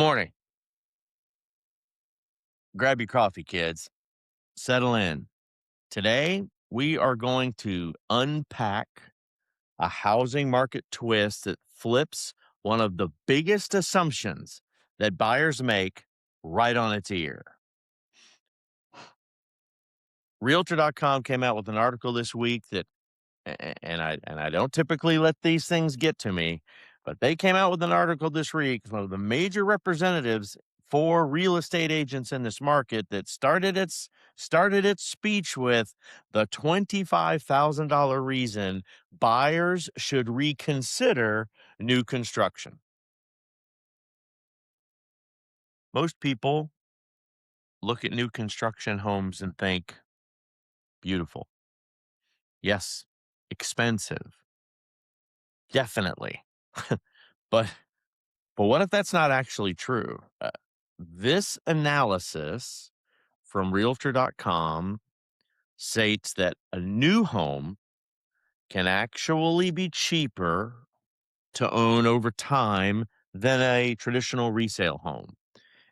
morning. Grab your coffee, kids. Settle in. Today, we are going to unpack a housing market twist that flips one of the biggest assumptions that buyers make right on its ear. Realtor.com came out with an article this week that and I don't typically let these things get to me, but they came out with an article this week, one of the major representatives for real estate agents in this market that started its speech with the $25,000 reason buyers should reconsider new construction. Most people look at new construction homes and think beautiful. Yes, expensive. Definitely. But But what if that's not actually true? This analysis from Realtor.com states that a new home can actually be cheaper to own over time than a traditional resale home.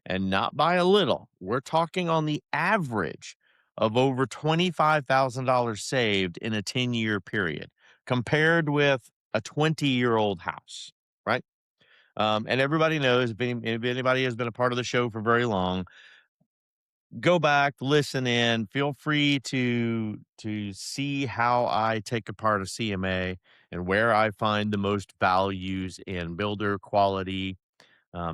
And not by a little. We're talking on the average of over $25,000 saved in a 10-year period compared with a 20-year-old house, right? And everybody knows if anybody has been a part of the show for very long, go back, listen in. Feel free to see how I take apart a CMA and where I find the most values in builder quality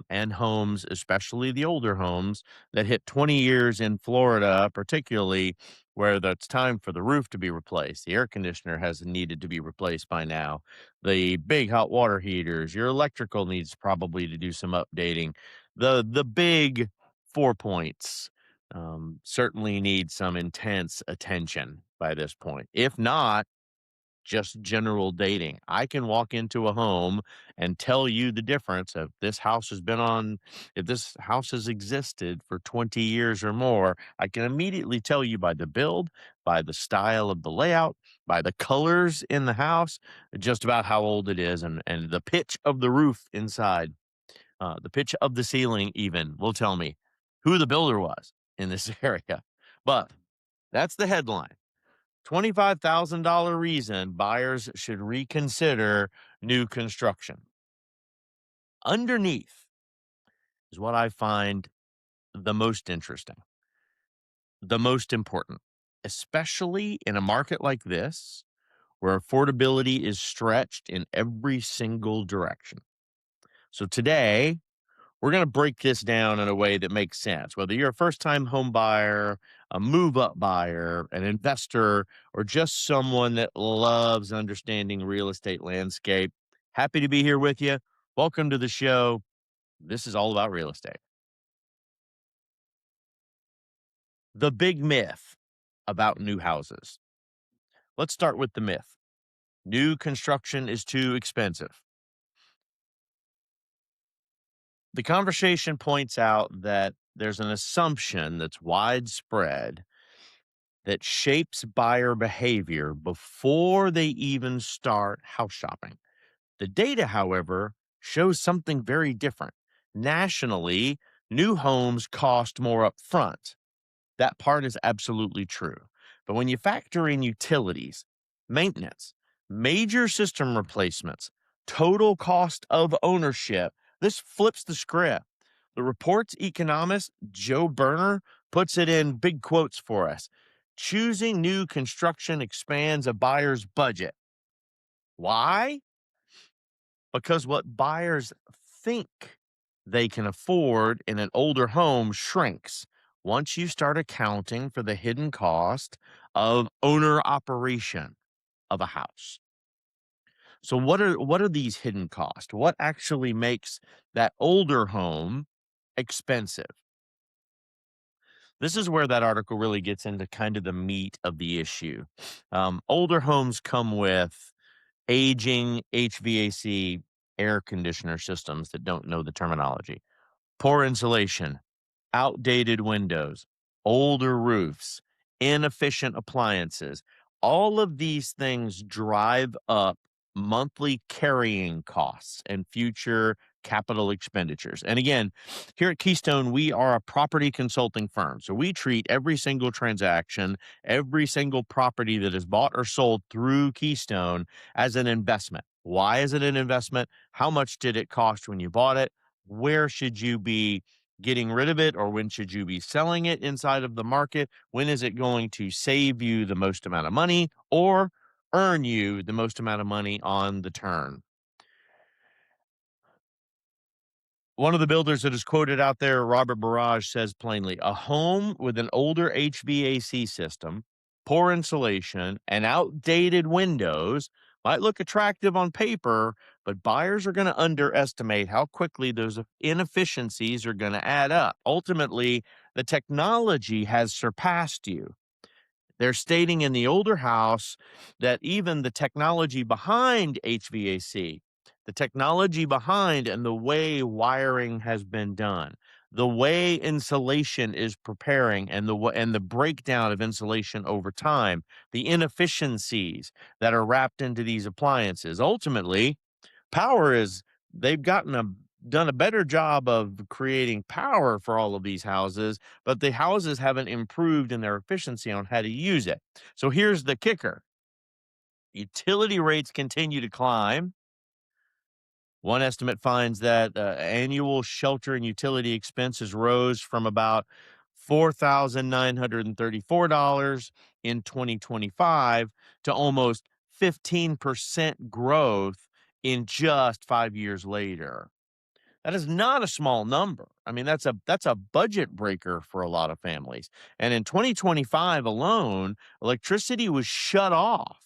and homes, especially the older homes that hit 20 years in Florida, particularly where it's time for the roof to be replaced. The air conditioner has needed to be replaced by now. The big hot water heaters, your electrical needs probably to do some updating. The big 4 points certainly need some intense attention by this point. If not, just general dating. I can walk into a home and tell you the difference of if this house has existed for 20 years or more. I can immediately tell you by the build, by the style of the layout, by the colors in the house, just about how old it is and the pitch of the roof inside, the pitch of the ceiling even will tell me who the builder was in this area. But that's the headline. $25,000 reason buyers should reconsider new construction. Underneath is what I find the most interesting, the most important, especially in a market like this where affordability is stretched in every single direction. So today, we're going to break this down in a way that makes sense. Whether you're a first time home buyer, a move up buyer, an investor, or just someone that loves understanding real estate landscape, happy to be here with you. Welcome to the show. This is all about real estate. The big myth about new houses. Let's start with the myth. New construction is too expensive. The conversation points out that there's an assumption that's widespread that shapes buyer behavior before they even start house shopping. The data, however, shows something very different. Nationally, new homes cost more upfront. That part is absolutely true. But when you factor in utilities, maintenance, major system replacements, total cost of ownership, this flips the script. The report's economist, Joe Berner, puts it in big quotes for us. Choosing new construction expands a buyer's budget. Why? Because what buyers think they can afford in an older home shrinks once you start accounting for the hidden cost of owner operation of a house. So what are these hidden costs? What actually makes that older home expensive? This is where that article really gets into kind of the meat of the issue. Older homes come with aging HVAC air conditioner systems that don't know the terminology, poor insulation, outdated windows, older roofs, inefficient appliances. All of these things drive up monthly carrying costs and future capital expenditures. And again, here at Keystone, we are a property consulting firm. So we treat every single transaction, every single property that is bought or sold through Keystone as an investment. Why is it an investment? How much did it cost when you bought it? Where should you be getting rid of it, or when should you be selling it inside of the market? When is it going to save you the most amount of money or earn you the most amount of money on the turn? One of the builders that is quoted out there, Robert Barrage, says plainly, a home with an older HVAC system, poor insulation, and outdated windows might look attractive on paper, but buyers are going to underestimate how quickly those inefficiencies are going to add up. Ultimately, the technology has surpassed you. They're stating in the older house that even the technology behind HVAC, the technology behind and the way wiring has been done, the way insulation is preparing and the breakdown of insulation over time, the inefficiencies that are wrapped into these appliances. Ultimately, power is they've done a better job of creating power for all of these houses, but the houses haven't improved in their efficiency on how to use it. So here's the kicker. Utility rates continue to climb. One estimate finds that annual shelter and utility expenses rose from about $4,934 in 2025 to almost 15% growth in just 5 years later. That is not a small number. I mean, that's a budget breaker for a lot of families. And in 2025 alone, electricity was shut off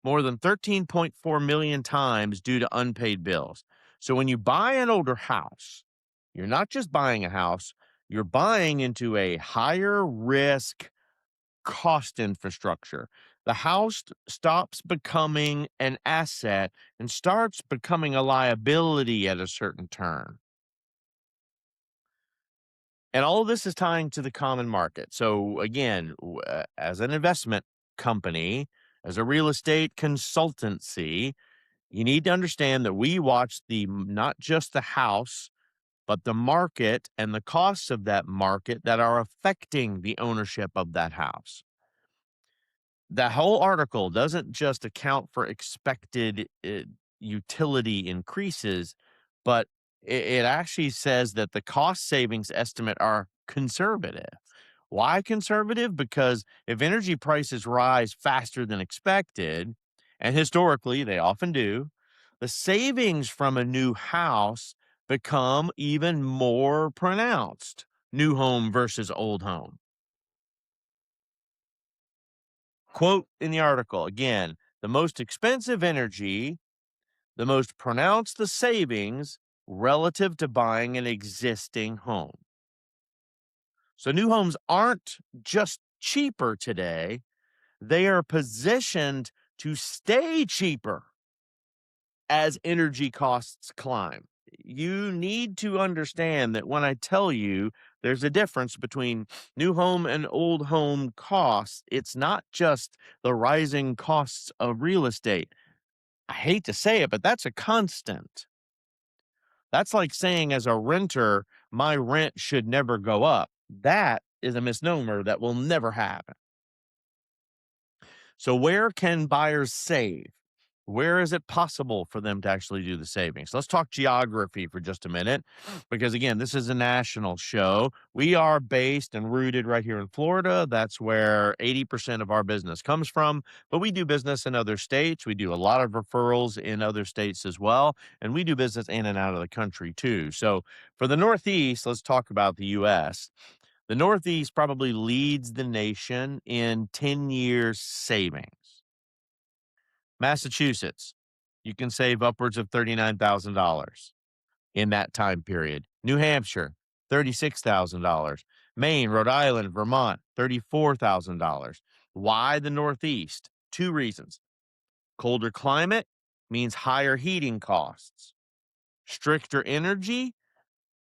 more than 13.4 million times due to unpaid bills. So when you buy an older house, you're not just buying a house, you're buying into a higher risk cost infrastructure. The house stops becoming an asset and starts becoming a liability at a certain turn. And all of this is tying to the common market. So again, as an investment company, as a real estate consultancy, you need to understand that we watch not just the house, but the market and the costs of that market that are affecting the ownership of that house. That whole article doesn't just account for expected utility increases, but it actually says that the cost savings estimate are conservative. Why conservative? Because if energy prices rise faster than expected, and historically they often do, the savings from a new house become even more pronounced. New home versus old home. Quote in the article again, the most expensive energy, the most pronounced the savings relative to buying an existing home. So new homes aren't just cheaper today, they are positioned to stay cheaper as energy costs climb. You need to understand that when I tell you there's a difference between new home and old home costs, it's not just the rising costs of real estate. I hate to say it, but that's a constant. That's like saying, as a renter, my rent should never go up. That is a misnomer that will never happen. So, where can buyers save? Where is it possible for them to actually do the savings? Let's talk geography for just a minute, because again, this is a national show. We are based and rooted right here in Florida. That's where 80% of our business comes from, but we do business in other states. We do a lot of referrals in other states as well, and we do business in and out of the country too. So, for the Northeast, let's talk about the US. The Northeast probably leads the nation in 10 years savings. Massachusetts, you can save upwards of $39,000 in that time period. New Hampshire, $36,000. Maine, Rhode Island, Vermont, $34,000. Why the Northeast? Two reasons. Colder climate means higher heating costs. Stricter energy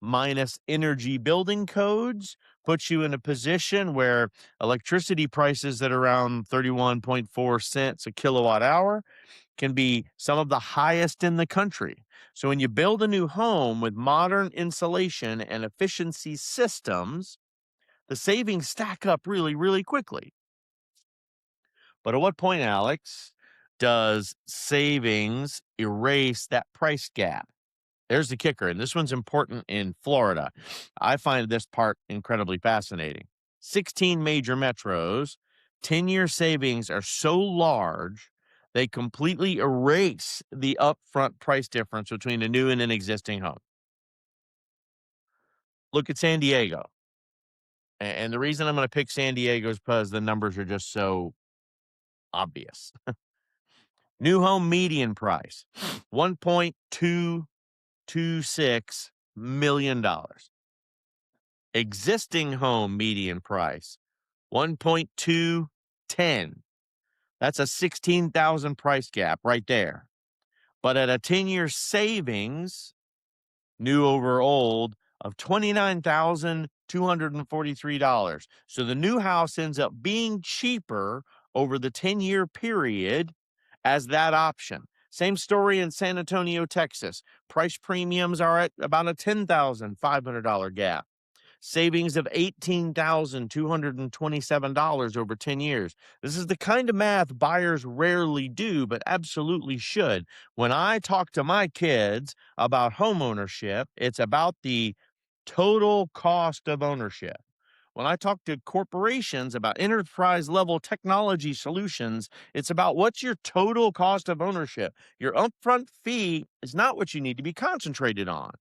minus energy building codes puts you in a position where electricity prices at around 31.4 cents a kilowatt hour can be some of the highest in the country. So when you build a new home with modern insulation and efficiency systems, the savings stack up really, really quickly. But at what point, Alex, does savings erase that price gap? There's the kicker, and this one's important in Florida. I find this part incredibly fascinating. 16 major metros, 10-year savings are so large, they completely erase the upfront price difference between a new and an existing home. Look at San Diego. And the reason I'm going to pick San Diego is because the numbers are just so obvious. New home median price, $1.226 million. Existing home median price, 1.210. That's a 16,000 price gap right there. But at a 10-year savings, new over old, of $29,243. So the new house ends up being cheaper over the 10-year period as that option. Same story in San Antonio, Texas. Price premiums are at about a $10,500 gap. Savings of $18,227 over 10 years. This is the kind of math buyers rarely do, but absolutely should. When I talk to my kids about home ownership, it's about the total cost of ownership. When I talk to corporations about enterprise level technology solutions, it's about what's your total cost of ownership. Your upfront fee is not what you need to be concentrated on.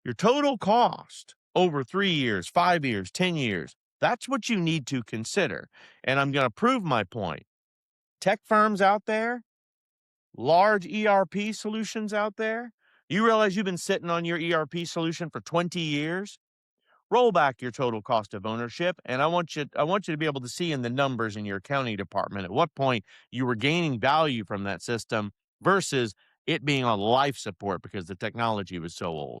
Your total cost over 3 years, 5 years, 10 years, that's what you need to consider. And I'm going to prove my point. Tech firms out there, large ERP solutions out there, you realize you've been sitting on your ERP solution for 20 years? Roll back your total cost of ownership, and I want you to be able to see in the numbers in your accounting department at what point you were gaining value from that system versus it being on life support because the technology was so old.